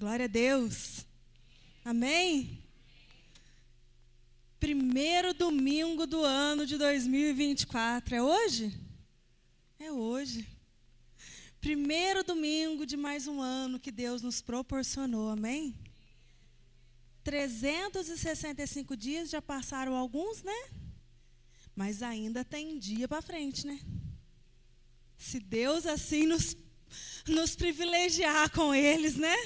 Glória a Deus. Amém? Primeiro domingo do ano de 2024. É hoje? É hoje. Primeiro domingo de mais um ano que Deus nos proporcionou. Amém? 365 dias, já passaram alguns, né? Mas ainda tem dia para frente, né? Se Deus assim nos privilegiar com eles, né?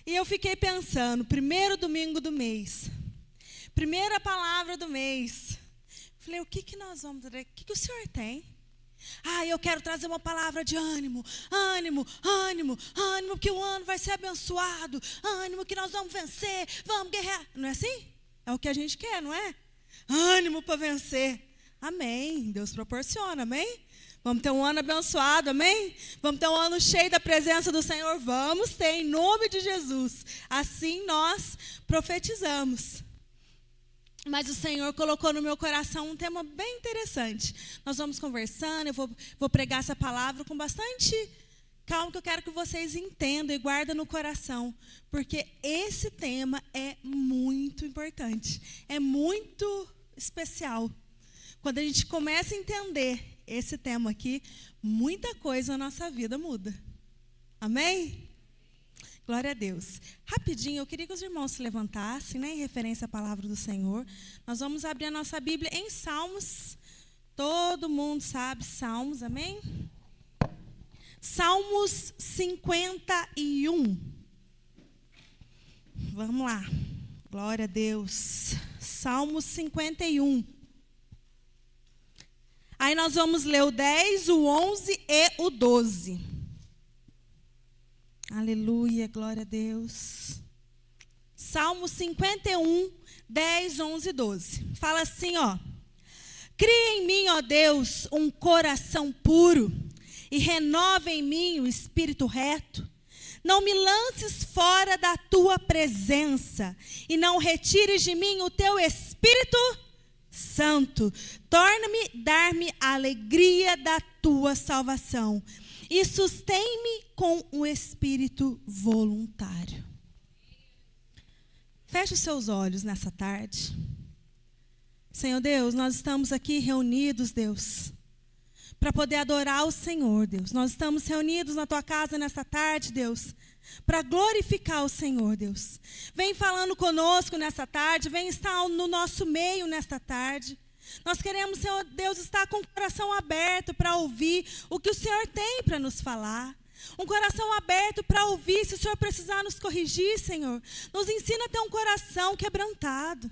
E eu fiquei pensando, primeiro domingo do mês, primeira palavra do mês. Falei, o que nós vamos trazer? O que o Senhor tem? Eu quero trazer uma palavra de ânimo, ânimo, ânimo, ânimo, que o ano vai ser abençoado, ânimo, que nós vamos vencer, vamos guerrear. Não é assim? É o que a gente quer, não é? Ânimo para vencer. Amém. Deus proporciona, amém? Vamos ter um ano abençoado, amém? Vamos ter um ano cheio da presença do Senhor? Vamos ter, em nome de Jesus. Assim nós profetizamos. Mas o Senhor colocou no meu coração um tema bem interessante. Nós vamos conversando, eu vou pregar essa palavra com bastante calma, que eu quero que vocês entendam e guardem no coração. Porque esse tema é muito importante, é muito especial. Quando a gente começa a entender esse tema aqui, muita coisa na nossa vida muda. Amém? Glória a Deus. Rapidinho, eu queria que os irmãos se levantassem, né, em referência à palavra do Senhor. Nós vamos abrir a nossa Bíblia em Salmos. Todo mundo sabe Salmos, amém? Salmos 51. Vamos lá. Glória a Deus. Salmos 51. Aí nós vamos ler o 10, o 11 e o 12. Aleluia, glória a Deus. Salmo 51, 10, 11 e 12. Fala assim, ó. Cria em mim, ó Deus, um coração puro e renova em mim o espírito reto. Não me lances fora da tua presença e não retires de mim o teu Espírito Santo. Torna-me, dar-me a alegria da tua salvação e sustém-me com o espírito voluntário. Feche os seus olhos nessa tarde. Senhor Deus, nós estamos aqui reunidos, Deus, para poder adorar o Senhor, Deus. Nós estamos reunidos na tua casa nessa tarde, Deus, para glorificar o Senhor, Deus. Vem falando conosco nessa tarde, vem estar no nosso meio nesta tarde. Nós queremos, Senhor Deus, estar com o coração aberto para ouvir o que o Senhor tem para nos falar. Um coração aberto para ouvir, se o Senhor precisar nos corrigir, Senhor. Nos ensina a ter um coração quebrantado.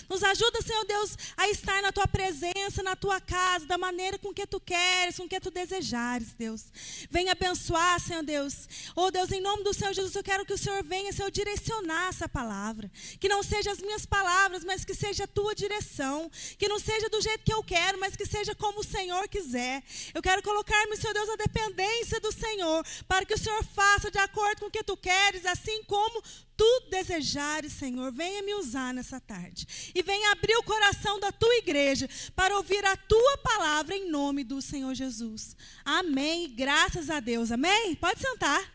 Nos ajuda, Senhor Deus, a estar na tua presença, na tua casa, da maneira com que tu queres, com que tu desejares, Deus. Venha abençoar, Senhor Deus. Oh, Deus, em nome do Senhor Jesus, eu quero que o Senhor venha, Senhor, direcionar essa palavra. Que não seja as minhas palavras, mas que seja a tua direção. Que não seja do jeito que eu quero, mas que seja como o Senhor quiser. Eu quero colocar-me, Senhor Deus, na dependência do Senhor, para que o Senhor faça de acordo com o que tu queres, assim como tu desejares, Senhor. Venha me usar nessa tarde. E venha abrir o coração da tua igreja para ouvir a tua palavra em nome do Senhor Jesus. Amém. Graças a Deus. Amém? Pode sentar.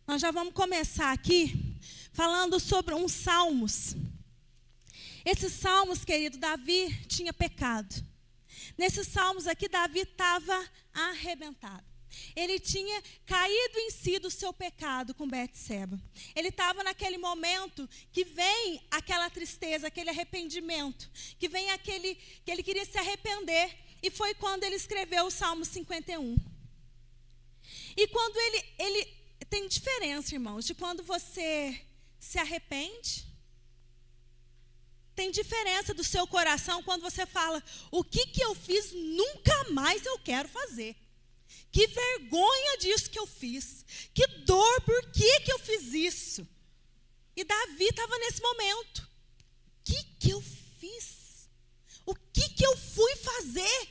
Nós já vamos começar aqui falando sobre uns salmos. Esses salmos, querido, Davi tinha pecado. Nesses salmos aqui, Davi estava arrebentado. Ele tinha caído em si do seu pecado com Betseba. Ele estava naquele momento que vem aquela tristeza, aquele arrependimento, que vem aquele que ele queria se arrepender. E foi quando ele escreveu o Salmo 51. E quando ele tem diferença, irmãos, de quando você se arrepende. Tem diferença do seu coração quando você fala, o que eu fiz, nunca mais eu quero fazer. Que vergonha disso que eu fiz. Que dor, por que eu fiz isso? E Davi estava nesse momento. O que eu fiz? O que eu fui fazer?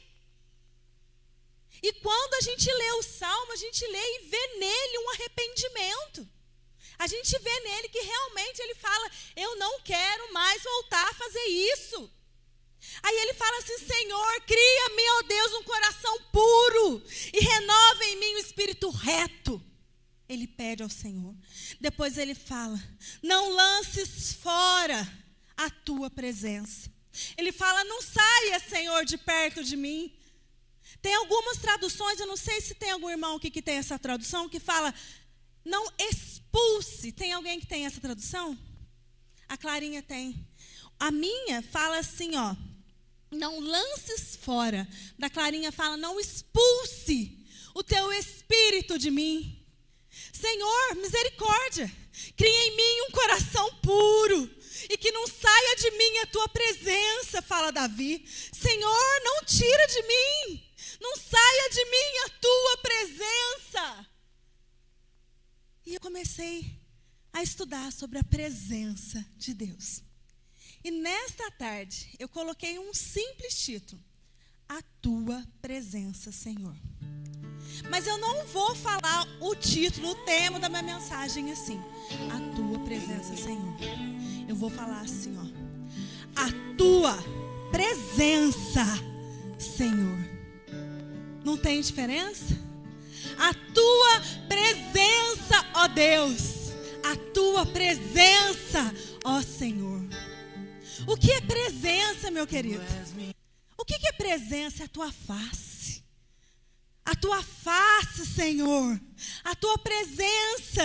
E quando a gente lê o Salmo, a gente lê e vê nele um arrependimento. A gente vê nele que realmente ele fala, eu não quero mais voltar a fazer isso. Aí ele fala assim: Senhor, cria-me, ó Deus, um coração puro e renova em mim o espírito reto. Ele pede ao Senhor. Depois ele fala: não lances fora a tua presença. Ele fala: não saia, Senhor, de perto de mim. Tem algumas traduções, eu não sei se tem algum irmão aqui que tem essa tradução, que fala: não expulse. Tem alguém que tem essa tradução? A Clarinha tem. A minha fala assim, ó: não lances fora. Da Clarinha fala: não expulse o teu espírito de mim. Senhor, misericórdia, cria em mim um coração puro e que não saia de mim a tua presença, fala Davi. Senhor, não tira de mim, não saia de mim a tua presença. E eu comecei a estudar sobre a presença de Deus. E nesta tarde, eu coloquei um simples título: a tua presença, Senhor. Mas eu não vou falar o título, o tema da minha mensagem assim: a tua presença, Senhor. Eu vou falar assim, ó: a tua presença, Senhor. Não tem diferença? A tua presença, ó Deus. A tua presença, ó Senhor. O que é presença, meu querido? O que é presença? É a tua face. A tua face, Senhor. A tua presença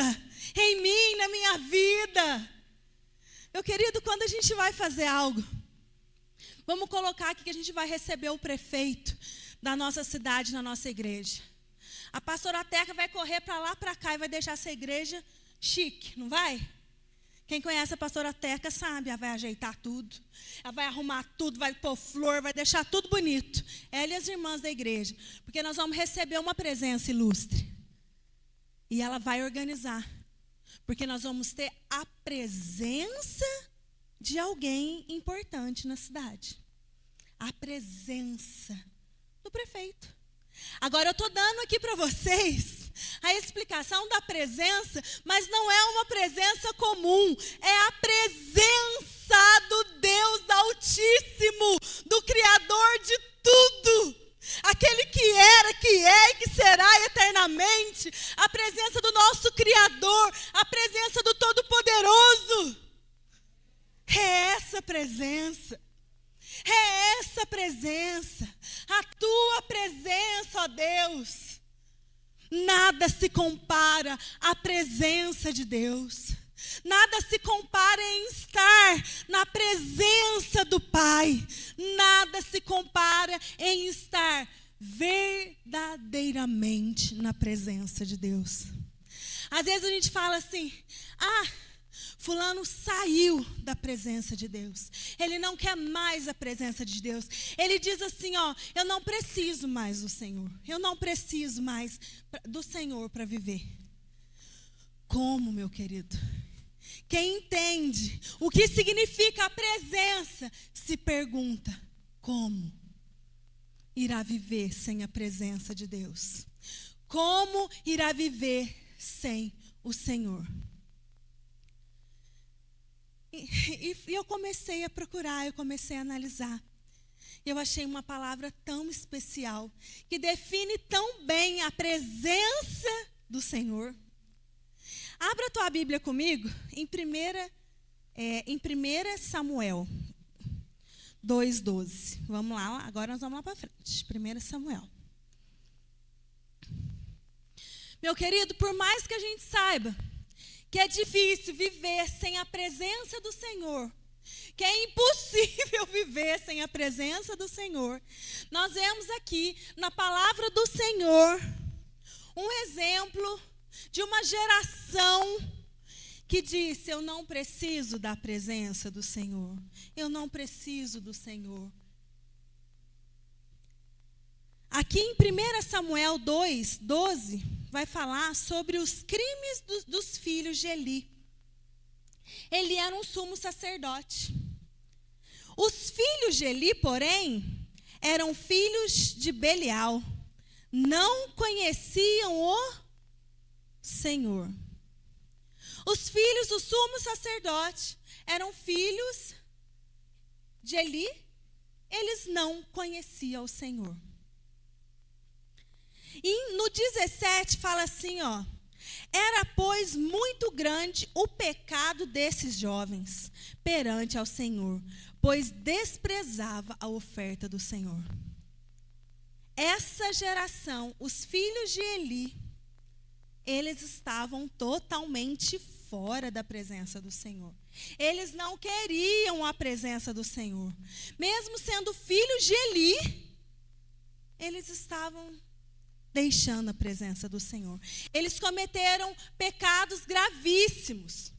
em mim, na minha vida. Meu querido, quando a gente vai fazer algo, vamos colocar aqui que a gente vai receber o prefeito da nossa cidade, na nossa igreja. A pastora Teca vai correr para lá, para cá e vai deixar essa igreja chique, não vai? Quem conhece a pastora Teca sabe, ela vai ajeitar tudo, ela vai arrumar tudo, vai pôr flor, vai deixar tudo bonito. Ela e as irmãs da igreja, porque nós vamos receber uma presença ilustre. E ela vai organizar, porque nós vamos ter a presença de alguém importante na cidade. A presença do prefeito. Agora eu estou dando aqui para vocês a explicação da presença, mas não é uma presença comum, é a presença do Deus Altíssimo, do Criador de tudo, aquele que era, que é e que será eternamente, a presença do nosso Criador, a presença do Todo-Poderoso. É essa presença. É essa presença, a tua presença, ó Deus. Nada se compara à presença de Deus. Nada se compara em estar na presença do Pai. Nada se compara em estar verdadeiramente na presença de Deus. Às vezes a gente fala assim: fulano saiu da presença de Deus. Ele não quer mais a presença de Deus. Ele diz assim, ó: eu não preciso mais do Senhor. Eu não preciso mais do Senhor para viver. Como, meu querido? Quem entende o que significa a presença se pergunta: como irá viver sem a presença de Deus? Como irá viver sem o Senhor? E eu comecei a procurar, eu comecei a analisar. Eu achei uma palavra tão especial, que define tão bem a presença do Senhor. Abra a tua Bíblia comigo em 1 Samuel 2:12. Vamos lá, agora nós vamos lá para frente. 1 Samuel. Meu querido, por mais que a gente saiba que é difícil viver sem a presença do Senhor, que é impossível viver sem a presença do Senhor, nós vemos aqui na palavra do Senhor um exemplo de uma geração que disse: eu não preciso da presença do Senhor, eu não preciso do Senhor. Aqui em 1 Samuel 2:12, vai falar sobre os crimes dos filhos de Eli. Ele era um sumo sacerdote. Os filhos de Eli, porém, eram filhos de Belial. Não conheciam o Senhor. Os filhos do sumo sacerdote eram filhos de Eli. eles não conheciam o Senhor. E no 17 fala assim, ó: era, pois, muito grande o pecado desses jovens perante ao Senhor, pois desprezava a oferta do Senhor. Essa geração, os filhos de Eli, eles estavam totalmente fora da presença do Senhor. Eles não queriam a presença do Senhor. Mesmo sendo filhos de Eli, eles estavam deixando a presença do Senhor. Eles cometeram pecados gravíssimos.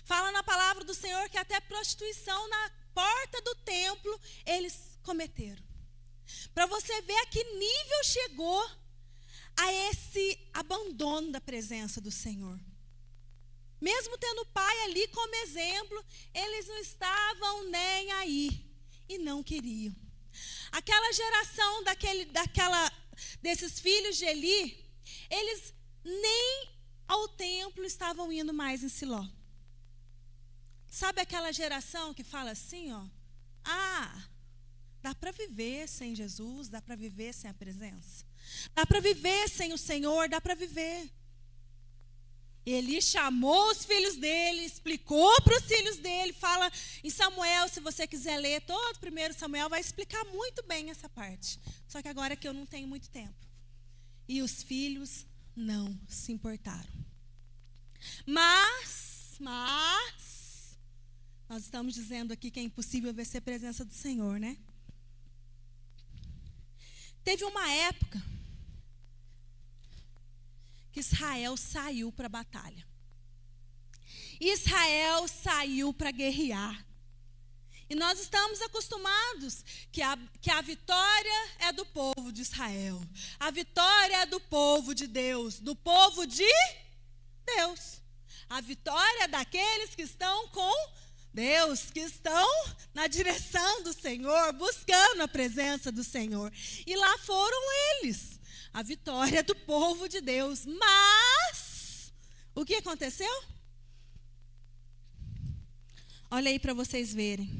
Fala na palavra do Senhor que até prostituição na porta do templo eles cometeram. Para você ver a que nível chegou a esse abandono da presença do Senhor. Mesmo tendo o pai ali como exemplo, eles não estavam nem aí e não queriam. Aquela geração desses filhos de Eli, eles nem ao templo estavam indo mais em Siló. Sabe aquela geração que fala assim, ó: dá para viver sem Jesus, dá para viver sem a presença, dá para viver sem o Senhor, dá para viver. Eli chamou os filhos dele, explicou para os filhos dele, fala em Samuel, se você quiser ler todo o 1 Samuel, vai explicar muito bem essa parte. Só que agora que eu não tenho muito tempo. E os filhos não se importaram. Mas, nós estamos dizendo aqui que é impossível ver a presença do Senhor, né? Teve uma época que Israel saiu para a batalha. Israel saiu para guerrear. E nós estamos acostumados que a vitória é do povo de Israel. A vitória é do povo de Deus, do povo de Deus. A vitória é daqueles que estão com Deus, que estão na direção do Senhor, buscando a presença do Senhor. E lá foram eles. A vitória é do povo de Deus. Mas, o que aconteceu? Olha aí para vocês verem.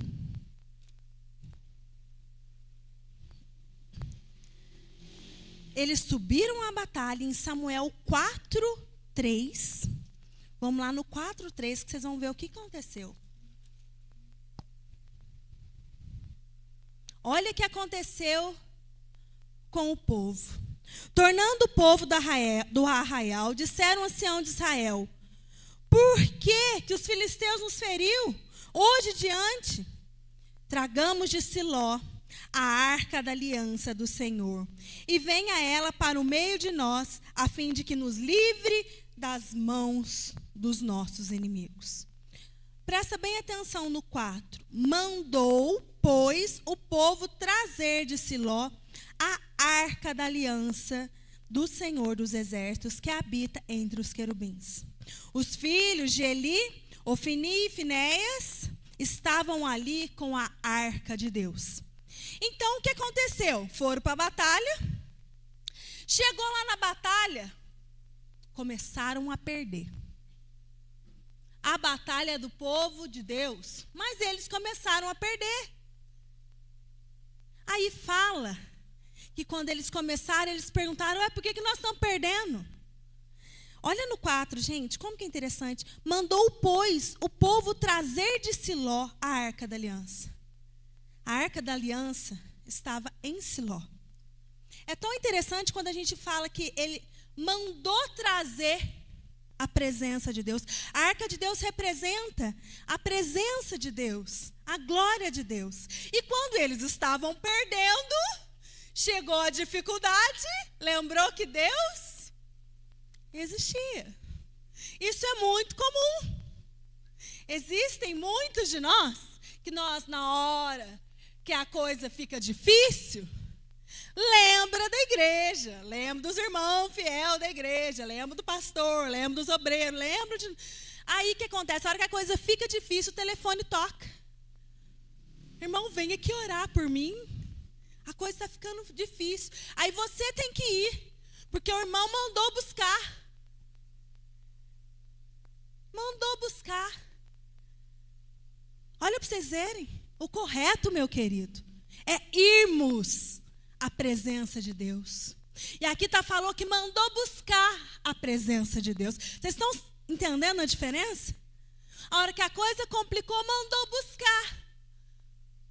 Eles subiram à batalha em Samuel 4:3. Vamos lá no 4:3 que vocês vão ver o que aconteceu. Olha o que aconteceu com o povo. Tornando o povo do arraial, disseram ao ancião de Israel: por que os filisteus nos feriu? Hoje diante, tragamos de Siló a arca da aliança do Senhor, e venha ela para o meio de nós, a fim de que nos livre das mãos dos nossos inimigos. Presta bem atenção no 4. Mandou, pois, o povo trazer de Siló a arca da aliança do Senhor dos exércitos, que habita entre os querubins. Os filhos de Eli, Ofni e Finéias, estavam ali com a arca de Deus. Então, o que aconteceu? Foram para a batalha. Chegou lá na batalha, começaram a perder. A batalha é do povo de Deus, mas eles começaram a perder. Aí fala que quando eles começaram, eles perguntaram: por que nós estamos perdendo? Olha no 4, gente, como que é interessante. Mandou, pois, o povo trazer de Siló a arca da aliança. A arca da aliança estava em Siló. É tão interessante quando a gente fala que ele mandou trazer a presença de Deus. A arca de Deus representa a presença de Deus, a glória de Deus. E quando eles estavam perdendo, chegou a dificuldade, lembrou que Deus existia. Isso é muito comum. Existem muitos de nós que na hora que a coisa fica difícil, lembra da igreja, lembra dos irmãos fiel da igreja, lembra do pastor, lembra dos obreiros, lembra de... Aí o que acontece? A hora que a coisa fica difícil, o telefone toca. Irmão, vem aqui orar por mim. A coisa está ficando difícil. Aí você tem que ir, porque o irmão mandou buscar. Mandou buscar. Olha para vocês verem. O correto, meu querido, é irmos à presença de Deus. E aqui falou que mandou buscar a presença de Deus. Vocês estão entendendo a diferença? A hora que a coisa complicou, mandou buscar.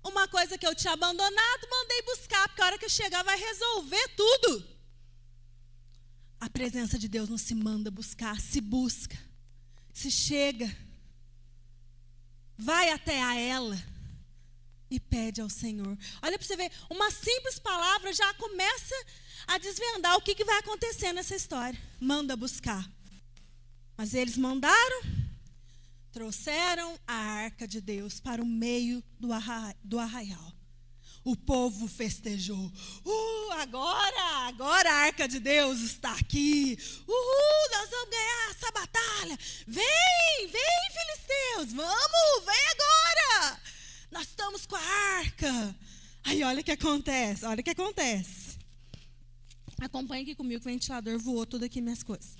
Uma coisa que eu tinha abandonado, mandei buscar, porque a hora que eu chegar vai resolver tudo. A presença de Deus não se manda buscar, se busca, se chega, vai até a ela e pede ao Senhor. Olha para você ver, uma simples palavra já começa a desvendar o que vai acontecer nessa história. Manda buscar. Mas eles mandaram, trouxeram a arca de Deus para o meio do arraial. O povo festejou. Agora a arca de Deus está aqui. Nós vamos ganhar essa batalha. Vem, filisteus, vamos, vem agora. Nós estamos com a arca. Aí olha o que acontece, Acompanhe aqui comigo que o ventilador voou tudo aqui minhas coisas.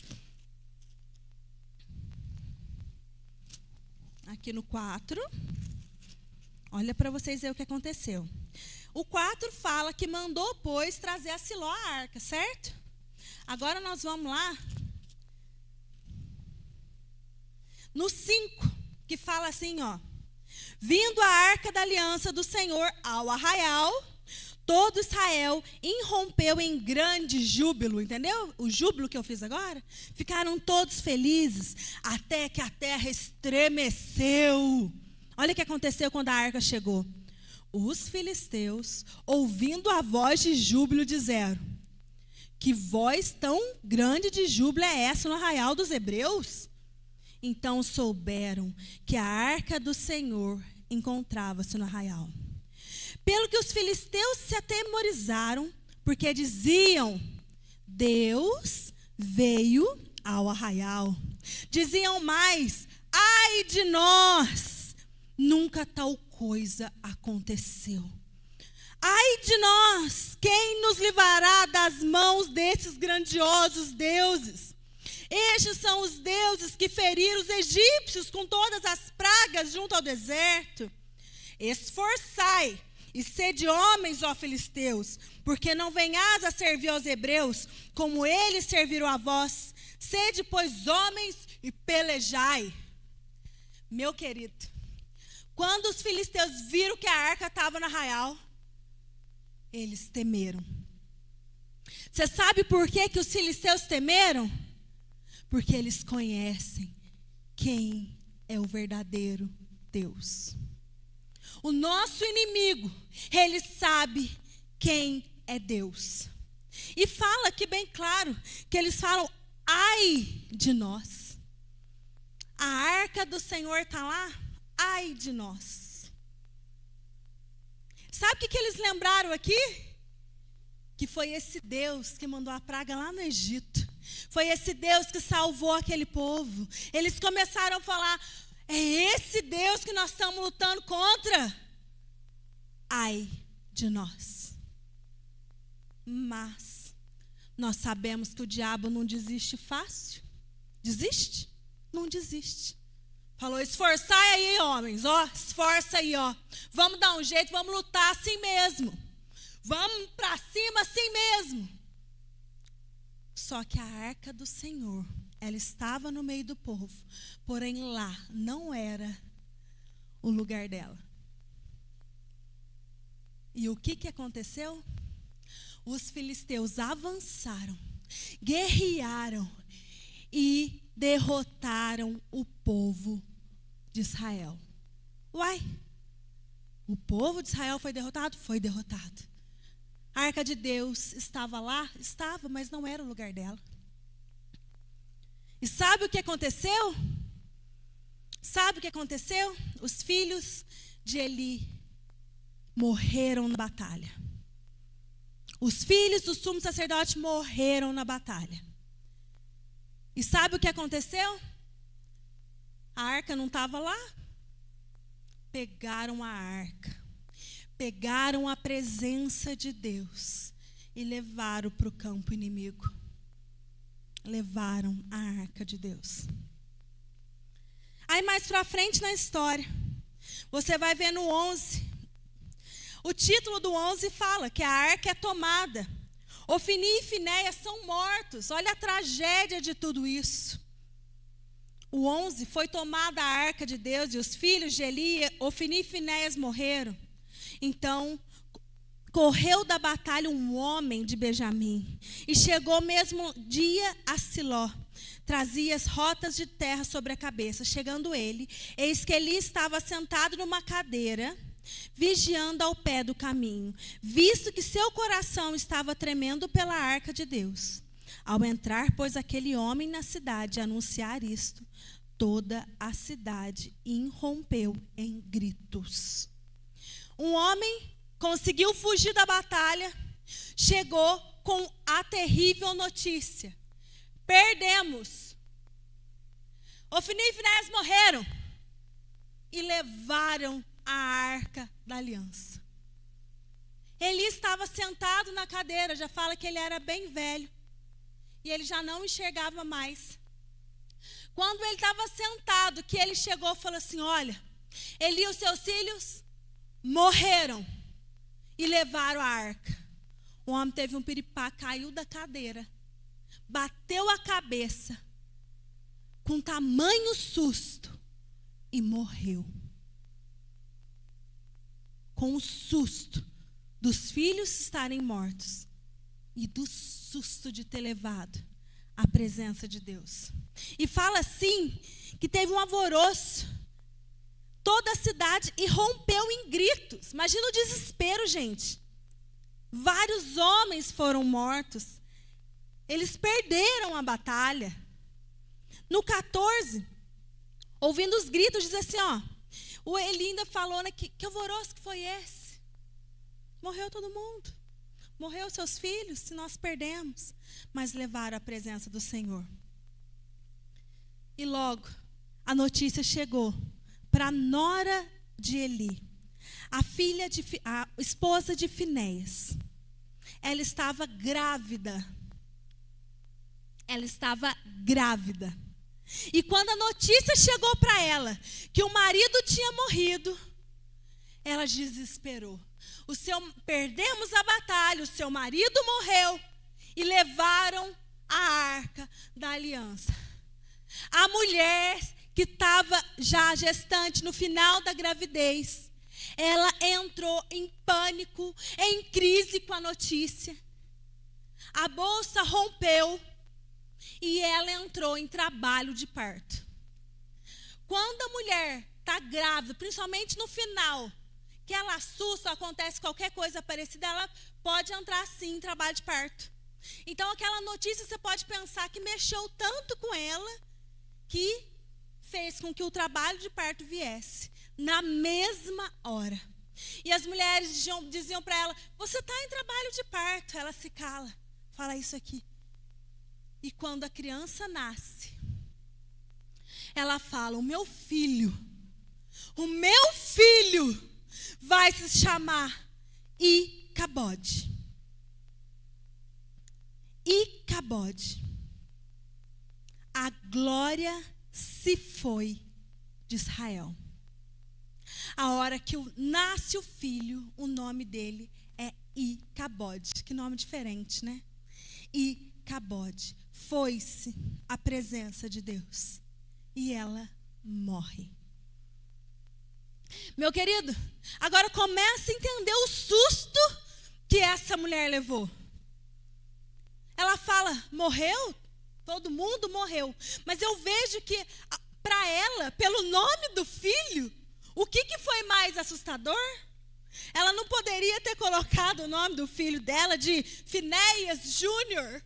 Aqui no 4. Olha para vocês verem o que aconteceu. O 4 fala que mandou, pois, trazer a Siló a arca, certo? Agora nós vamos lá. No 5, que fala assim, ó. Vindo a arca da aliança do Senhor ao arraial, todo Israel irrompeu em grande júbilo, entendeu? O júbilo que eu fiz agora. Ficaram todos felizes, até que a terra estremeceu. Olha o que aconteceu quando a arca chegou. Os filisteus, ouvindo a voz de júbilo, disseram: que voz tão grande de júbilo é essa no arraial dos hebreus? Então souberam que a arca do Senhor encontrava-se no arraial. Pelo que os filisteus se atemorizaram, porque diziam: Deus veio ao arraial. Diziam mais: ai de nós, nunca tal coisa aconteceu. Ai de nós, quem nos livrará das mãos desses grandiosos deuses? Estes são os deuses que feriram os egípcios com todas as pragas junto ao deserto. Esforçai e sede homens, ó filisteus, porque não venhais a servir aos hebreus, como eles serviram a vós. Sede, pois, homens e pelejai. Meu querido, quando os filisteus viram que a arca estava no arraial, eles temeram. Você sabe por que os filisteus temeram? Porque eles conhecem quem é o verdadeiro Deus. O nosso inimigo, ele sabe quem é Deus. E fala aqui bem claro, que eles falam: ai de nós. A arca do Senhor está lá, ai de nós. Sabe o que eles lembraram aqui? Que foi esse Deus que mandou a praga lá no Egito. Foi esse Deus que salvou aquele povo. Eles começaram a falar: é esse Deus que nós estamos lutando contra? Ai de nós. Mas nós sabemos que o diabo não desiste fácil. Desiste? Não desiste. Falou: esforçai aí, homens, ó, esforça aí, ó. Vamos dar um jeito, vamos lutar assim mesmo. Vamos para cima assim mesmo. Só que a arca do Senhor, ela estava no meio do povo, porém lá não era o lugar dela. E o que aconteceu? Os filisteus avançaram, guerrearam e derrotaram o povo de Israel. Uai, o povo de Israel foi derrotado? Foi derrotado. A arca de Deus estava lá? Estava, mas não era o lugar dela. E sabe o que aconteceu? Sabe o que aconteceu? Os filhos de Eli morreram na batalha. Os filhos do sumo sacerdote morreram na batalha. E sabe o que aconteceu? A arca não estava lá. Pegaram a arca. Pegaram a presença de Deus e levaram para o campo inimigo. Levaram a arca de Deus. Aí mais para frente na história, você vai ver no 11, O título do 11 fala que a arca é tomada. Ofni e Finéias são mortos. Olha a tragédia de tudo isso. O 11 foi tomada a arca de Deus e os filhos de Eli, Ofni e Finéias morreram. Então, correu da batalha um homem de Benjamim e chegou mesmo dia a Siló. Trazia as rotas de terra sobre a cabeça. Chegando ele, eis que Eli estava sentado numa cadeira, vigiando ao pé do caminho, visto que seu coração estava tremendo pela arca de Deus. Ao entrar, pois, aquele homem na cidade a anunciar isto, toda a cidade irrompeu em gritos. Um homem conseguiu fugir da batalha, chegou com a terrível notícia: perdemos. Ofni e Finéias morreram. E levaram a arca da aliança. Eli estava sentado na cadeira, já fala que ele era bem velho. E ele já não enxergava mais. Quando ele estava sentado, que ele chegou e falou assim: olha, Eli e os seus filhos morreram. E levaram a arca. O homem teve um piripá, caiu da cadeira, bateu a cabeça, com tamanho susto, e morreu. Com o susto dos filhos estarem mortos e do susto de ter levado a presença de Deus. E fala assim, que teve um alvoroço. Toda a cidade irrompeu em gritos. Imagina o desespero, gente. Vários homens foram mortos. Eles perderam a batalha. No 14, ouvindo os gritos, diz assim, ó. O Eli ainda falou, né, que alvoroço que foi esse? Morreu todo mundo. Morreu seus filhos, se nós perdemos. Mas levaram a presença do Senhor. E logo, a notícia chegou para a nora de Eli, a esposa de Finéias. Ela estava grávida. E quando a notícia chegou para ela que o marido tinha morrido, ela desesperou. Perdemos a batalha, o seu marido morreu e levaram a arca da aliança. A mulher que estava já gestante no final da gravidez, ela entrou em pânico, em crise com a notícia. A bolsa rompeu e ela entrou em trabalho de parto. Quando a mulher está grávida, principalmente no final, que ela assusta, acontece qualquer coisa parecida, ela pode entrar sim em trabalho de parto. Então aquela notícia você pode pensar que mexeu tanto com ela, que fez com que o trabalho de parto viesse na mesma hora. E as mulheres diziam para ela: você está em trabalho de parto. Ela se cala, fala isso aqui. E quando a criança nasce, ela fala: o meu filho vai se chamar Icabode. Icabode. A glória se foi de Israel. A hora que nasce o filho, o nome dele é Icabode. Que nome diferente, né? Icabode. Foi-se a presença de Deus. E ela morre. Meu querido, agora começa a entender o susto que essa mulher levou. Ela fala: morreu? Todo mundo morreu. Mas eu vejo que, para ela, pelo nome do filho, o que foi mais assustador? Ela não poderia ter colocado o nome do filho dela de Finéias Júnior,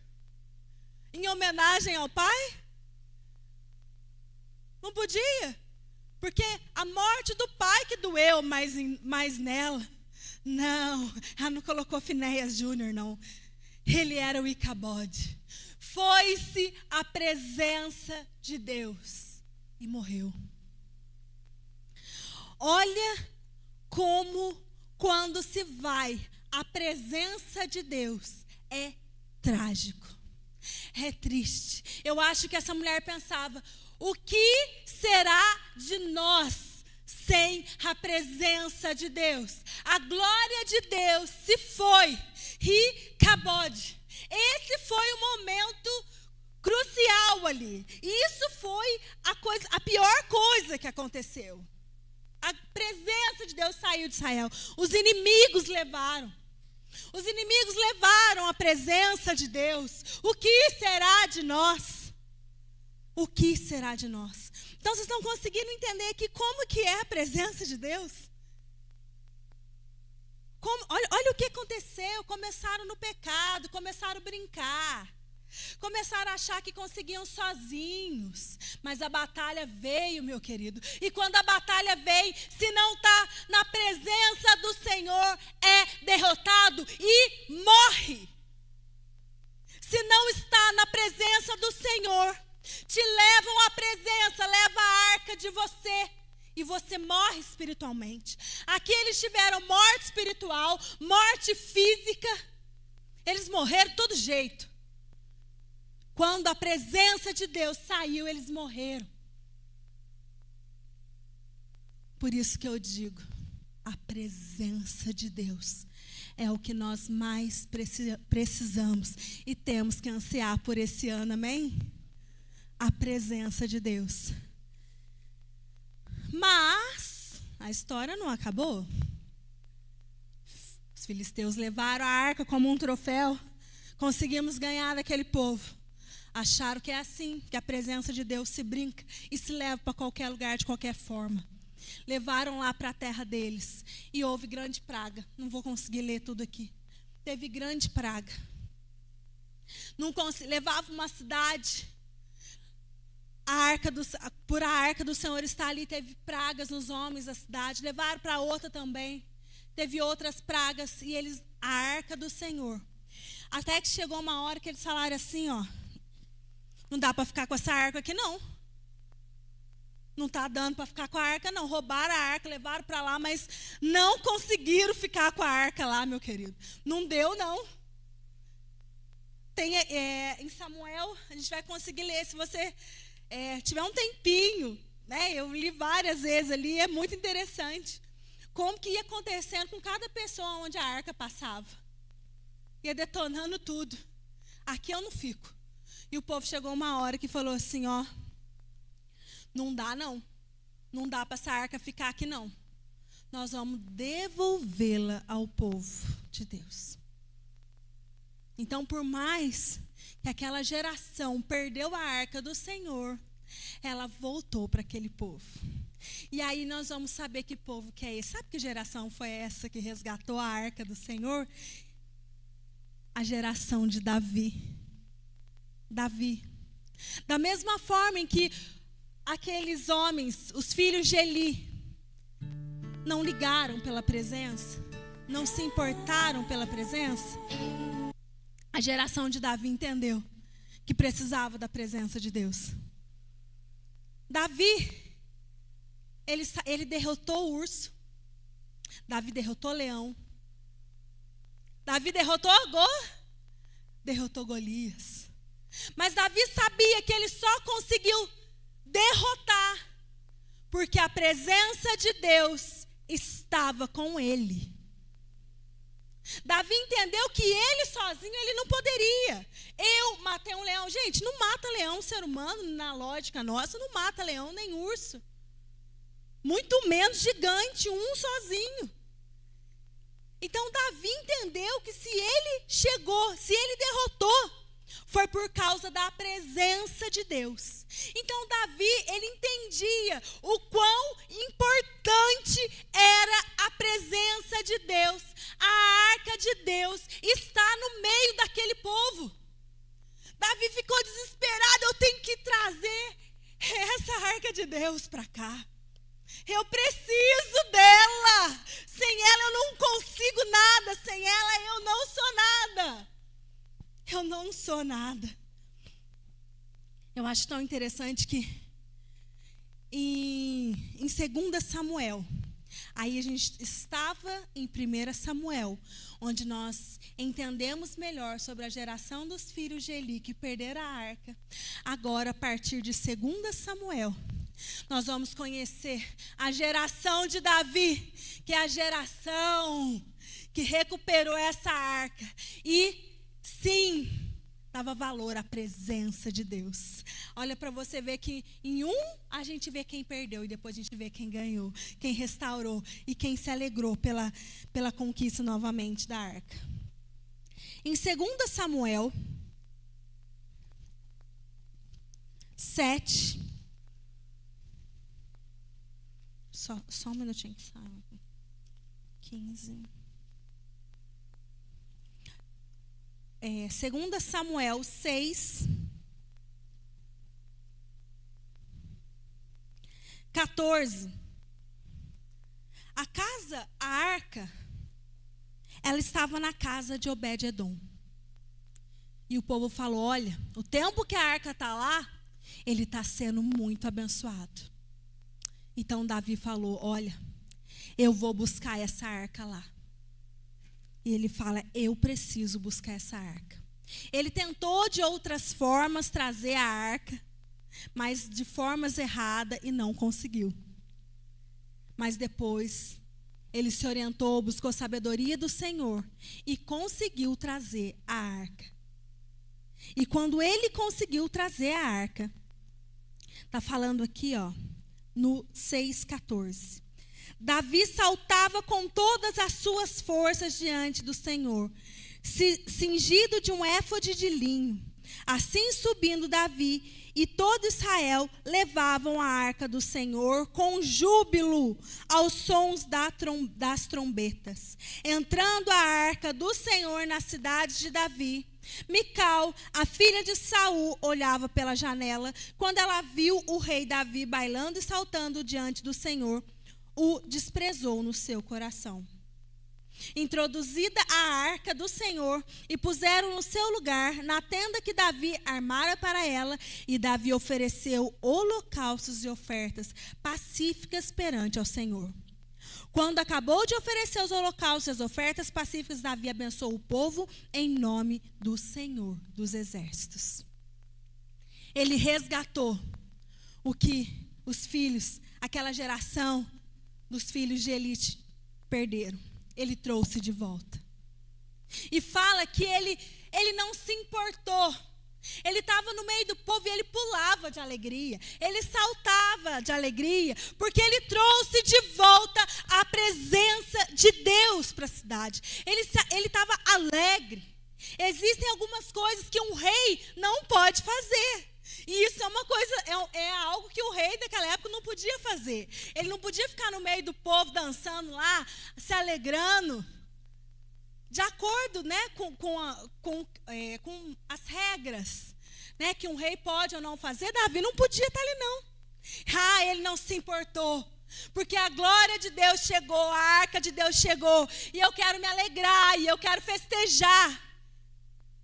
em homenagem ao pai? Não podia. Porque a morte do pai que doeu mais nela. Não, ela não colocou Finéias Júnior, não. Ele era o Icabode. Foi-se a presença de Deus e morreu. Olha como, quando se vai a presença de Deus, é trágico, é triste. Eu acho que essa mulher pensava: o que será de nós sem a presença de Deus. A glória de Deus se foi. Icabod. Esse foi o momento crucial ali. E isso foi a pior coisa que aconteceu. A presença de Deus saiu de Israel. Os inimigos levaram. Os inimigos levaram a presença de Deus. O que será de nós? O que será de nós? Então vocês estão conseguindo entender aqui como que é a presença de Deus? Olha o que aconteceu. Começaram no pecado, começaram a brincar. Começaram a achar que conseguiam sozinhos. Mas a batalha veio, meu querido. E quando a batalha vem, se não está na presença do Senhor, é derrotado e morre. Se não está na presença do Senhor, te levam à presença, leva a arca de você. E você morre espiritualmente. Aqui eles tiveram morte espiritual, morte física. Eles morreram de todo jeito. Quando a presença de Deus saiu, eles morreram. Por isso que eu digo, a presença de Deus é o que nós mais precisamos e temos que ansiar por esse ano, amém? A presença de Deus. Mas a história não acabou. Os filisteus levaram a arca como um troféu. Conseguimos ganhar daquele povo. Acharam que é assim, que a presença de Deus se brinca e se leva para qualquer lugar, de qualquer forma. Levaram lá para a terra deles e houve grande praga. Não vou conseguir ler tudo aqui. Teve grande praga. Levava uma cidade, por a arca do Senhor estar ali, teve pragas nos homens da cidade. Levaram para outra também. Teve outras pragas e a arca do Senhor. Até que chegou uma hora que eles falaram assim, ó. Não dá para ficar com essa arca aqui, não. Não está dando para ficar com a arca, não. Roubaram a arca, levaram para lá, mas não conseguiram ficar com a arca lá, meu querido. Não deu, não. Tem, em Samuel, a gente vai conseguir ler, se você tiver um tempinho, né? Eu li várias vezes ali, é muito interessante. Como que ia acontecendo com cada pessoa onde a arca passava. Ia detonando tudo. Aqui eu não fico. E o povo chegou uma hora que falou assim, ó, não dá não. Não dá para essa arca ficar aqui não. Nós vamos devolvê-la ao povo de Deus. Então, por mais que aquela geração perdeu a arca do Senhor, ela voltou para aquele povo. E aí nós vamos saber que povo que é esse. Sabe que geração foi essa que resgatou a arca do Senhor? A geração de Davi. Davi. Da mesma forma em que aqueles homens, os filhos de Eli, não ligaram pela presença, não se importaram pela presença, a geração de Davi entendeu que precisava da presença de Deus. Davi, ele derrotou o urso. Davi derrotou o leão. Davi derrotou Golias. Mas Davi sabia que ele só conseguiu derrotar porque a presença de Deus estava com ele. Davi entendeu que ele sozinho ele não poderia. Eu matei um leão. Gente, não mata leão um ser humano, na lógica nossa, não mata leão nem urso. Muito menos gigante, um sozinho. Então Davi entendeu que se ele derrotou, foi por causa da presença de Deus. Então Davi, ele entendia o quão importante era a presença de Deus. A arca de Deus está no meio daquele povo. Davi ficou desesperado, eu tenho que trazer essa arca de Deus para cá. Eu preciso dela. Sem ela eu não consigo nada. Sem ela eu não sou nada. Eu não sou nada. Eu acho tão interessante que em 2 Samuel, aí a gente estava em 1 Samuel, onde nós entendemos melhor sobre a geração dos filhos de Eli que perderam a arca. Agora, a partir de 2 Samuel, nós vamos conhecer a geração de Davi, que é a geração que recuperou essa arca. E sim, dava valor à presença de Deus. Olha para você ver que em um a gente vê quem perdeu e depois a gente vê quem ganhou, quem restaurou e quem se alegrou pela conquista novamente da arca. Em 2 Samuel 7, só um minutinho que sai. 15. 2 Samuel 6, 14. A arca, ela estava na casa de Obed-edom. E o povo falou: olha, o tempo que a arca está lá, ele está sendo muito abençoado. Então Davi falou: olha, eu vou buscar essa arca lá. E ele fala: eu preciso buscar essa arca. Ele tentou de outras formas trazer a arca, mas de formas erradas e não conseguiu. Mas depois ele se orientou, buscou sabedoria do Senhor e conseguiu trazer a arca. E quando ele conseguiu trazer a arca, está falando aqui, ó, no 6,14. Davi saltava com todas as suas forças diante do Senhor, cingido de um éfode de linho. Assim subindo Davi e todo Israel levavam a arca do Senhor com júbilo aos sons das trombetas. Entrando a arca do Senhor na cidade de Davi, Mical, a filha de Saul, olhava pela janela. Quando ela viu o rei Davi bailando e saltando diante do Senhor, o desprezou no seu coração. Introduzida a arca do Senhor e puseram no seu lugar na tenda que Davi armara para ela, e Davi ofereceu holocaustos e ofertas pacíficas perante ao Senhor. Quando acabou de oferecer os holocaustos e as ofertas pacíficas, Davi abençoou o povo em nome do Senhor dos Exércitos. Ele resgatou o que os filhos, aquela geração dos filhos de Elite perderam. Ele trouxe de volta. E fala que ele não se importou. Ele estava no meio do povo e ele pulava de alegria. Ele saltava de alegria, porque ele trouxe de volta a presença de Deus para a cidade. Ele estava alegre. Existem algumas coisas que um rei não pode fazer. E isso é uma coisa, é algo que o rei daquela época não podia fazer. Ele não podia ficar no meio do povo dançando lá, se alegrando, de acordo, né, com as regras, né, que um rei pode ou não fazer. Davi não podia estar ali, não. Ele não se importou, porque a glória de Deus chegou, a arca de Deus chegou, e eu quero me alegrar, e eu quero festejar.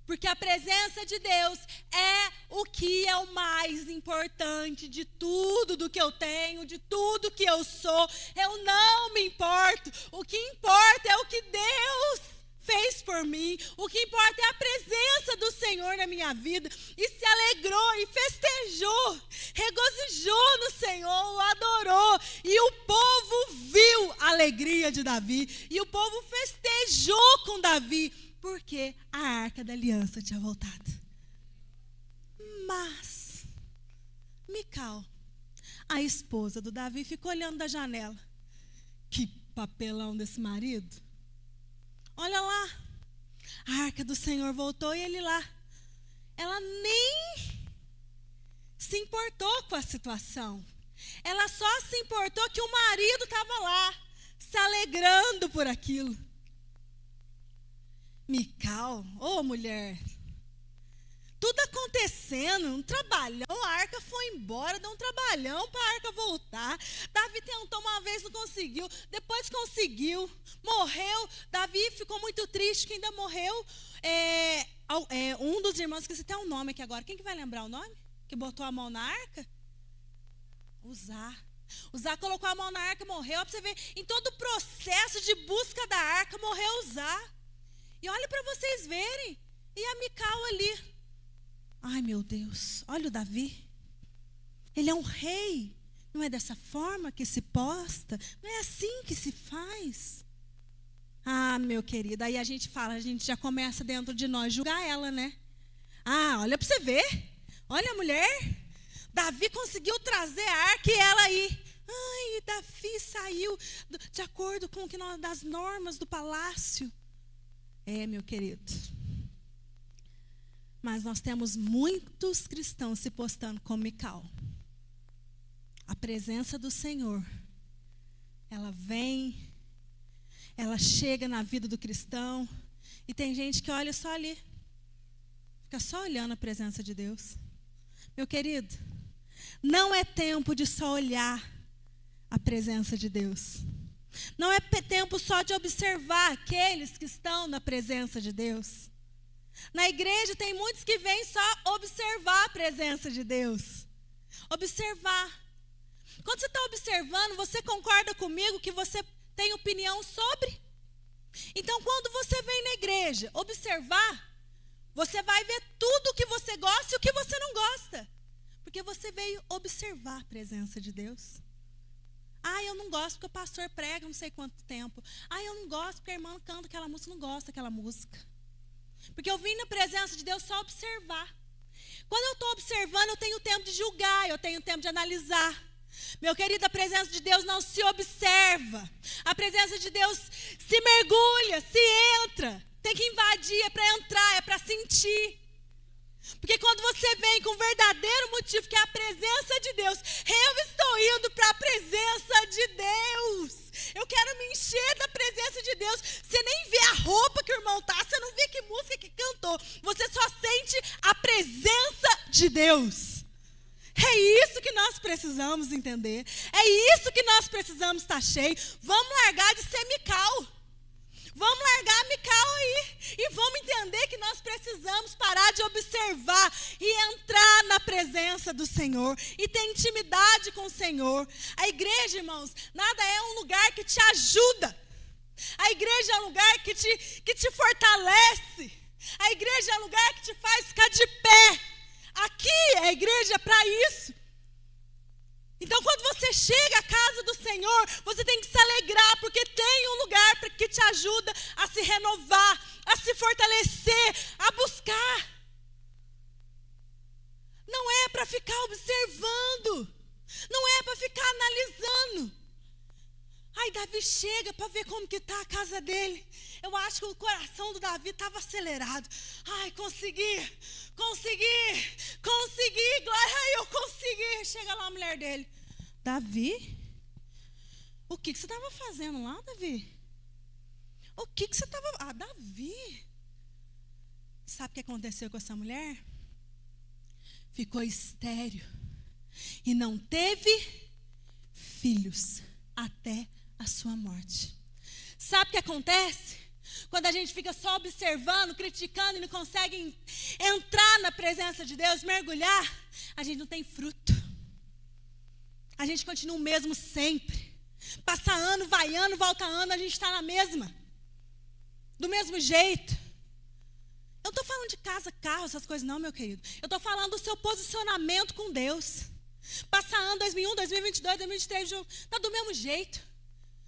Porque a presença de Deus é o que é o mais importante de tudo do que eu tenho, de tudo que eu sou. Eu não me importo. O que importa é o que Deus fez por mim. O que importa é a presença do Senhor na minha vida. E se alegrou e festejou, regozijou no Senhor, o adorou. E o povo viu a alegria de Davi. E o povo festejou com Davi, porque a arca da aliança tinha voltado. Mas Mical, a esposa do Davi, ficou olhando da janela. Que papelão desse marido. Olha lá, a arca do Senhor voltou e ele lá. Ela nem se importou com a situação. Ela só se importou que o marido estava lá, se alegrando por aquilo. Mical, mulher, tudo acontecendo, um trabalhão, a arca foi embora, deu um trabalhão para a arca voltar. Davi tentou uma vez, não conseguiu, depois conseguiu, morreu. Davi ficou muito triste que ainda morreu. Um dos irmãos, que você tem um nome aqui agora, quem que vai lembrar o nome? Que botou a mão na arca? Uzá colocou a mão na arca e morreu. Para você ver, em todo o processo de busca da arca, morreu Uzá. E olha para vocês verem. E a Mical ali. Ai, meu Deus. Olha o Davi. Ele é um rei Não é dessa forma que se posta? Não é assim que se faz? Ah, meu querido, aí a gente já começa dentro de nós julgar ela, né? Ah, olha para você ver. Olha a mulher. Davi conseguiu trazer a arca e ela aí. Ai, Davi saiu de acordo com das normas do palácio. É, meu querido. Mas nós temos muitos cristãos se postando como Mical. A presença do Senhor, ela vem, ela chega na vida do cristão, e tem gente que olha só ali, fica só olhando a presença de Deus. Meu querido, não é tempo de só olhar a presença de Deus. Não é tempo só de observar aqueles que estão na presença de Deus. Na igreja tem muitos que vêm só observar a presença de Deus. Observar. Quando você está observando, você concorda comigo que você tem opinião sobre? Então, quando você vem na igreja observar, você vai ver tudo o que você gosta e o que você não gosta. Porque você veio observar a presença de Deus. Ah, eu não gosto porque o pastor prega não sei quanto tempo. Ah, eu não gosto porque a irmã canta aquela música, não gosto daquela música. Porque eu vim na presença de Deus só observar. Quando eu estou observando, eu tenho tempo de julgar, eu tenho tempo de analisar. Meu querido, a presença de Deus não se observa. A presença de Deus se mergulha, se entra. Tem que invadir, é para entrar, é para sentir. Porque quando você vem com o verdadeiro motivo, que é a presença de Deus, eu estou indo para a presença de Deus. Eu quero me encher da presença de Deus. Você nem vê a roupa que o irmão está, você não vê que música que cantou. Você só sente a presença de Deus. É isso que nós precisamos entender. É isso que nós precisamos estar cheio. Vamos largar de ser Mical. Vamos largar a Mical aí. E vamos entender que nós precisamos parar de observar e entrar na presença do Senhor. E ter intimidade com o Senhor. A igreja, irmãos, nada é um lugar que te ajuda. A igreja é um lugar que te fortalece. A igreja é um lugar que te faz ficar de pé. Aqui é a igreja para isso. Então, quando você chega à casa do Senhor, você tem que se alegrar, porque tem um lugar que te ajuda a se renovar, a se fortalecer, a buscar. Não é para ficar observando, não é para ficar analisando. Aí Davi chega para ver como que está a casa dele. Eu acho que o coração do Davi estava acelerado. Ai, consegui, glória, ai, eu consegui. Chega lá a mulher dele. Davi, o que você estava fazendo lá, Davi? O que você estava... Ah, Davi. Sabe o que aconteceu com essa mulher? Ficou estéril e não teve filhos até a sua morte. Sabe o que acontece? Quando a gente fica só observando, criticando e não consegue entrar na presença de Deus, mergulhar, a gente não tem fruto. A gente continua o mesmo sempre. Passa ano, vai ano, volta ano, a gente está na mesma. Do mesmo jeito. Eu não estou falando de casa, carro, essas coisas não, meu querido. Eu estou falando do seu posicionamento com Deus. Passa ano, 2001, 2022, 2023, está do mesmo jeito.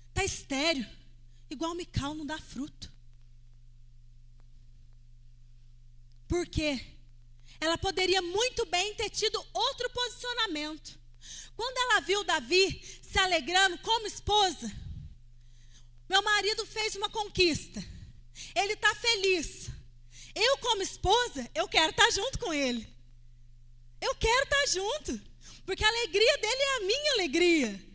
Está estéril. Igual Mical, não dá fruto. Por quê? Ela poderia muito bem ter tido outro posicionamento. Quando ela viu Davi se alegrando como esposa, meu marido fez uma conquista. Ele está feliz. Eu, como esposa, eu quero estar junto com ele. Eu quero estar junto. Porque a alegria dele é a minha alegria.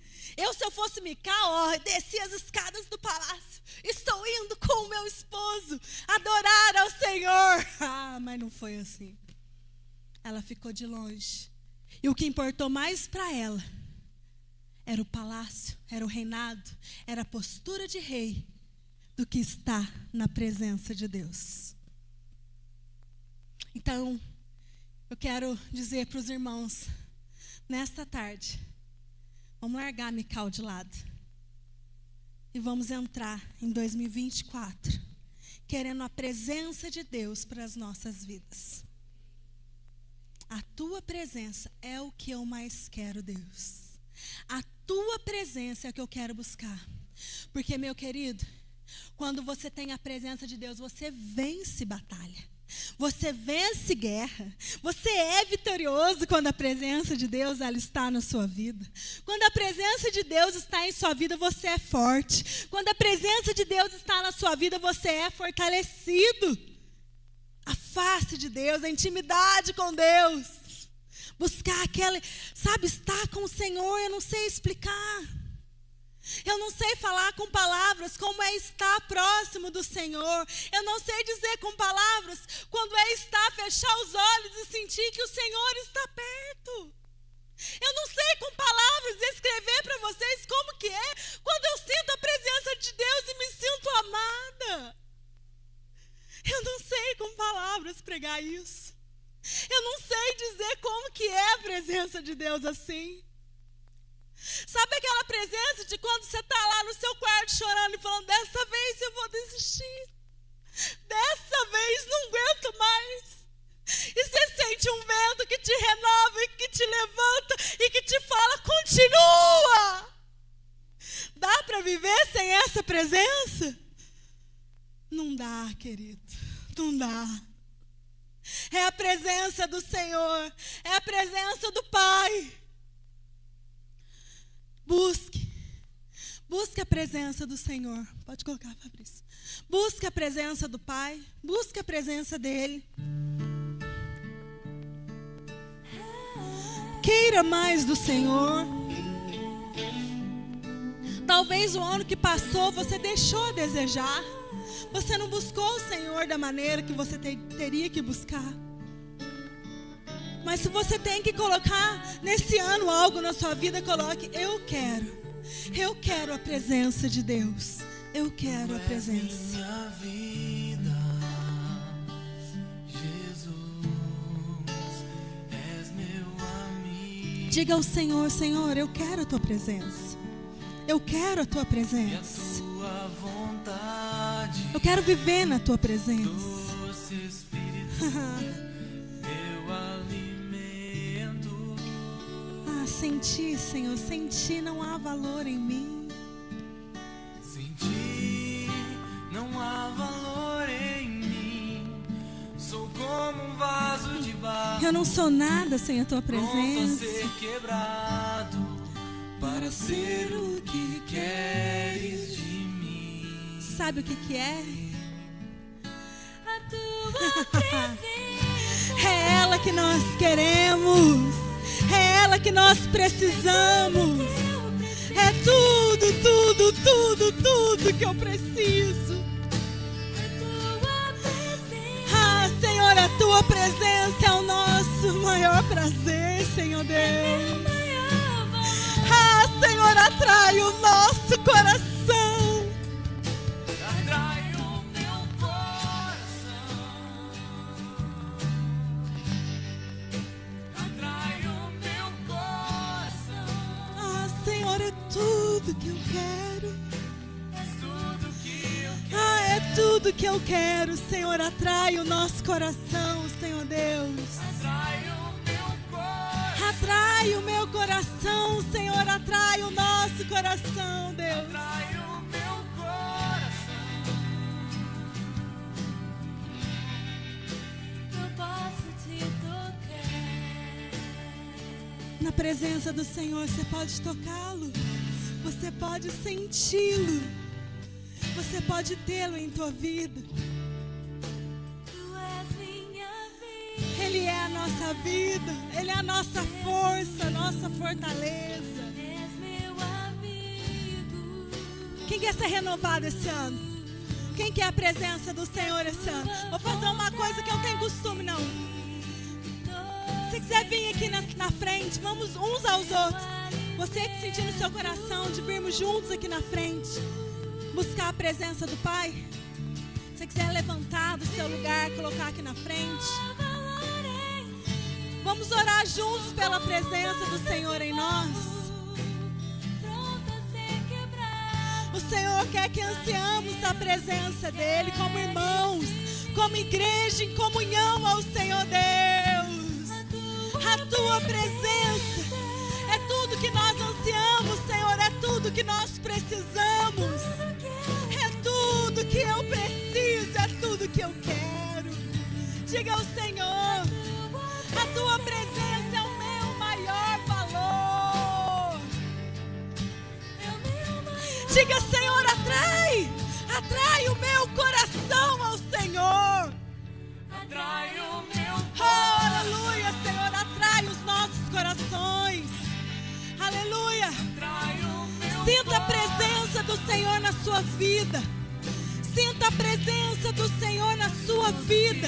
Se eu fosse Mical, desci as escadas do palácio. Estou indo com o meu esposo adorar ao Senhor. Ah, mas não foi assim. Ela ficou de longe. E o que importou mais para ela era o palácio, era o reinado, era a postura de rei, do que estar na presença de Deus. Então, eu quero dizer para os irmãos, nesta tarde, vamos largar Mical de lado. E vamos entrar em 2024, querendo a presença de Deus para as nossas vidas. A tua presença é o que eu mais quero, Deus. A tua presença é o que eu quero buscar. Porque, meu querido, quando você tem a presença de Deus, você vence batalha. Você vence guerra. Você é vitorioso quando a presença de Deus ela está na sua vida. Quando a presença de Deus está em sua vida, você é forte. Quando a presença de Deus está na sua vida, você é fortalecido. A face de Deus, a intimidade com Deus. Buscar aquela, sabe, estar com o Senhor, eu não sei explicar. Eu não sei falar com palavras como é estar próximo do Senhor. Eu não sei dizer com palavras quando é estar, fechar os olhos e sentir que o Senhor está perto. Eu não sei com palavras descrever para vocês como que é quando eu sinto a presença de Deus e me sinto amada. Eu não sei com palavras pregar isso. Eu não sei dizer como que é a presença de Deus assim. Sabe aquela presença de quando você está lá no seu quarto chorando e falando, dessa vez eu vou desistir. Dessa vez não aguento mais. E você sente um vento que te renova e que te levanta e que te fala, continua. Dá para viver sem essa presença? Não dá, querido. Não dá. É a presença do Senhor. É a presença do Pai. Busque a presença do Senhor. Pode colocar, Fabrício. Busque a presença do Pai. Busque a presença dEle. Queira mais do Senhor. Talvez o ano que passou você deixou a desejar. Você não buscou o Senhor da maneira que você teria que buscar. Mas se você tem que colocar nesse ano algo na sua vida, coloque, eu quero a presença de Deus. Eu quero a presença. Minha vida, Jesus, és meu amigo. Diga ao Senhor, Senhor, eu quero a tua presença. Eu quero a tua presença. Tua vontade, Eu quero viver na tua presença. doce Espírito, meu alimento. Sem ti, Senhor, sem ti não há valor em mim. Sem ti não há valor em mim. Sou como um vaso de barro, Eu não sou nada sem a tua pronto a presença. ser quebrado, para ser o que queres de mim. Sabe o que é? A tua presença. É ela que nós queremos. É ela que nós precisamos. É tudo que eu preciso. Senhor, a tua presença é o nosso maior prazer, Senhor Deus. Senhor, atrai o nosso coração. Atrai o meu coração. Atrai o meu coração. Senhor, é tudo que eu quero. És tudo que eu quero. É tudo que eu quero, Senhor. Atrai o nosso coração, Senhor Deus. Atrai o meu coração. Atrai o meu coração, Senhor. Atrai o nosso coração, Deus. Atrai o meu coração. Eu posso te tocar. Na presença do Senhor, você pode tocá-lo. Você pode senti-lo. Você pode tê-lo em tua vida. Tu és minha vida. Ele é a nossa vida. Ele é a nossa força, a nossa fortaleza. És meu amigo. Quem quer ser renovado esse ano? Quem quer a presença do Senhor esse ano? Vou fazer uma coisa que eu não tenho costume, não. Se quiser vir aqui na frente, vamos uns aos outros. Você que sentir no seu coração de virmos juntos aqui na frente, buscar a presença do Pai. Se você quiser levantar do seu lugar, colocar aqui na frente. Vamos orar juntos pela presença do Senhor em nós. Pronto a ser quebrado. O Senhor quer que ansiamos a presença dEle como irmãos, como igreja em comunhão ao Senhor Deus. A tua presença é tudo que nós ansiamos. tudo que nós precisamos. É tudo que eu preciso, é tudo que eu quero. Diga ao Senhor, a tua presença é o meu maior valor. Diga, Senhor, atrai o meu coração ao Senhor. Atrai o meu Oh, aleluia, Senhor, atrai os nossos corações. Aleluia. atrai o meu Sinta a presença do Senhor na sua vida. Sinta a presença do Senhor na sua vida.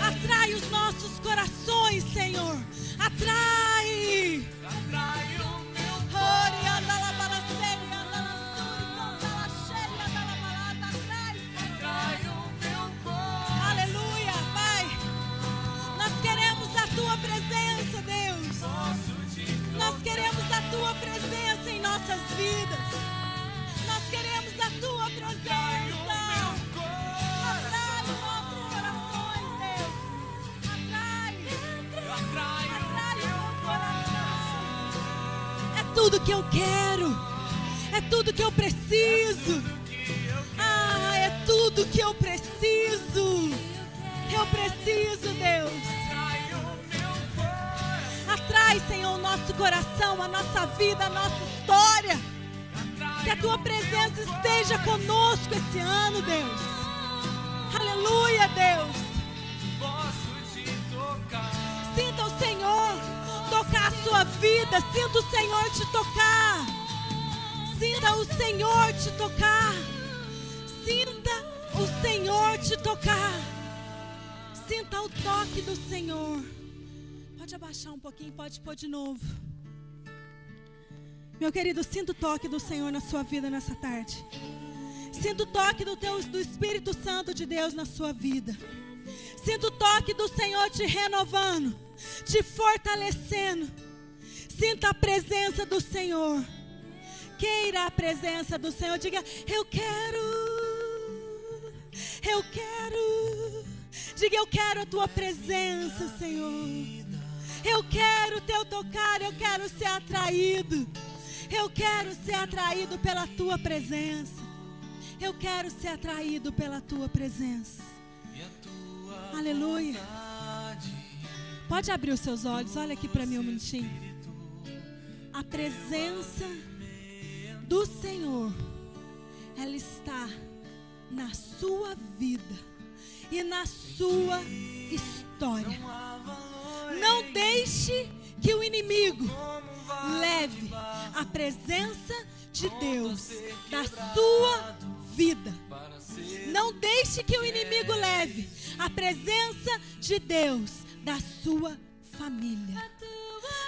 Atrai os nossos corações, Senhor. Atrai. atrai o meu Ore, anda lá, balacere, anda lá, suri, conta lá, cheia, anda lá, balada, atrai, Senhor. atrai o meu coração. Aleluia, Pai. Nós queremos a tua presença, Deus. Posso te Nós queremos a tua presença em nossas vidas. Nós queremos a tua presença. Atrai os nossos corações, Deus. Atrai o meu coração. É tudo que eu quero. É tudo que eu preciso. Ah, é tudo que eu preciso. Eu preciso, Deus. atrai o meu coração. Atrai, Senhor, o nosso coração, a nossa vida, a nossa história. Que a tua presença esteja conosco esse ano, Deus. Aleluia, Deus. Posso te tocar. Sinta o Senhor tocar a sua vida. Sinta o Senhor te tocar. Sinta o Senhor te tocar. Sinta o Senhor te tocar. Sinta o toque do Senhor. Pode abaixar um pouquinho, pode pôr de novo. Meu querido, sinta o toque do Senhor na sua vida nessa tarde. Sinta o toque do Espírito Santo de Deus na sua vida. Sinta o toque do Senhor te renovando, te fortalecendo. Sinta a presença do Senhor. Queira a presença do Senhor. Diga, eu quero. Eu quero. Diga, eu quero a tua presença, Senhor. Eu quero o teu tocar, eu quero ser atraído. Eu quero ser atraído pela tua presença. Eu quero ser atraído pela tua presença. Aleluia. Pode abrir os seus olhos, olha aqui para mim um minutinho. A presença do Senhor, ela está na sua vida e na sua história. Não deixe que o inimigo leve a presença de Deus da sua vida. Não deixe que o inimigo leve a presença de Deus da sua família.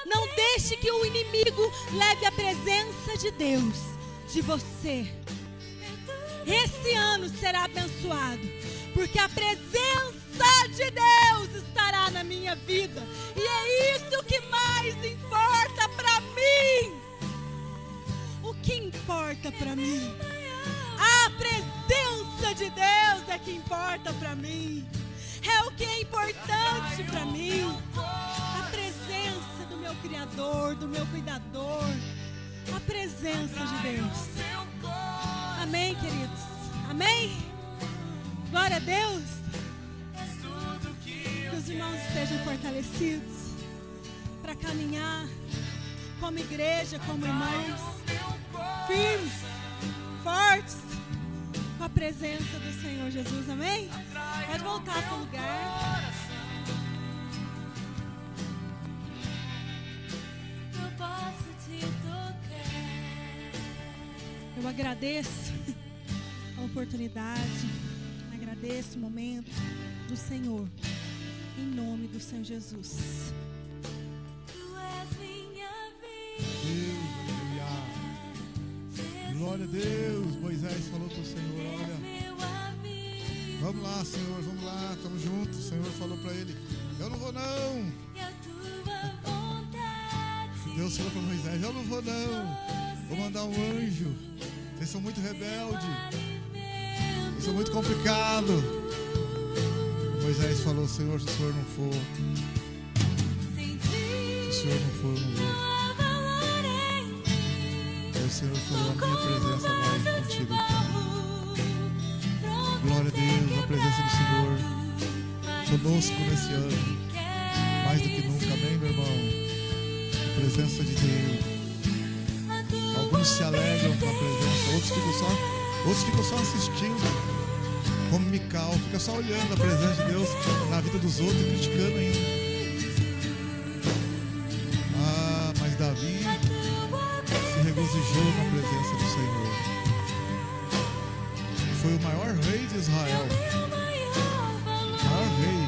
Não deixe que o inimigo leve a presença de Deus de você. Esse ano será abençoado, porque a presença de Deus estará na minha vida. E é isso que mais importa para mim. O que importa para mim? A presença de Deus é que importa para mim. É o que é importante para mim. A presença do meu Criador, do meu Cuidador. A presença de Deus. Amém, queridos? Amém? Glória a Deus. Que os irmãos estejam fortalecidos para caminhar como igreja, como irmãos, firmes, fortes, com a presença do Senhor Jesus. Amém? Pode voltar para o lugar. Eu posso te tocar. Eu agradeço a oportunidade, agradeço o momento do Senhor, em nome do Senhor Jesus. Tu és minha vida. Glória a Deus. Moisés falou para o Senhor, És olha, meu amigo. vamos lá, Senhor, vamos lá, estamos juntos. O Senhor falou para ele, eu não vou não. E a tua vontade. Deus falou para Moisés, eu não vou não. Vou mandar um anjo. Vocês são muito rebeldes. Vocês são muito complicados. Moisés falou, Senhor, se o Senhor não for, Sem ti se o Senhor não for, eu não vou. não há valor em Aí o o Senhor falou, a minha presença vai contigo. Glória a Deus, a presença do Senhor conosco nesse ano, mais do que nunca, amém, meu irmão? A presença de Deus. Alguns se alegram com a presença, outros ficam só assistindo, como Mical, fica só olhando a presença de Deus na vida dos outros e criticando ainda. Ah, mas Davi se regozijou na presença do Senhor. Foi o maior rei de Israel, o maior rei,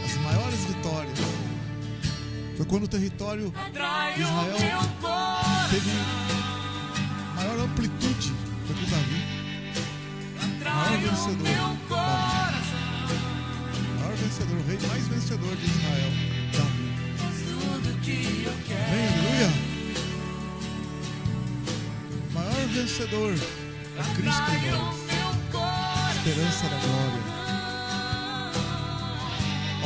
as maiores vitórias. Foi quando o território de Israel teve maior amplitude, foi com Davi. Maior vencedor, Davi. Maior vencedor, o rei mais vencedor de Israel, Davi. Amém, aleluia. Maior vencedor é Cristo em nós, esperança da glória.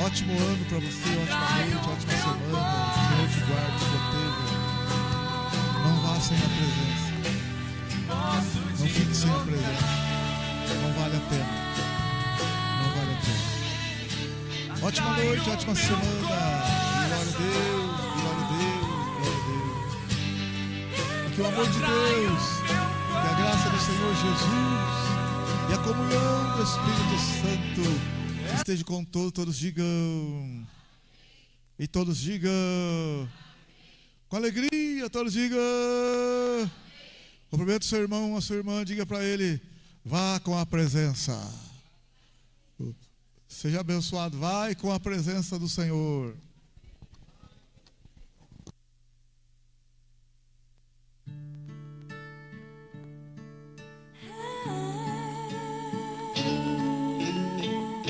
Ótimo ano para você, ótima noite, ótima semana. O Senhor te guarde, te proteja. Não vá sem a presença. Não fique sem a presença. Não vale a pena. Não vale a pena. Ótima noite, ótima semana. Glória a Deus, glória a Deus, glória a Deus. E que o amor de Deus, que a graça do Senhor Jesus e a comunhão do Espírito Santo esteja com todos digam. E todos digam. Com alegria, todos digam. Cumprimento seu irmão, a sua irmã, diga para ele: vá com a presença. Seja abençoado, vai com a presença do Senhor.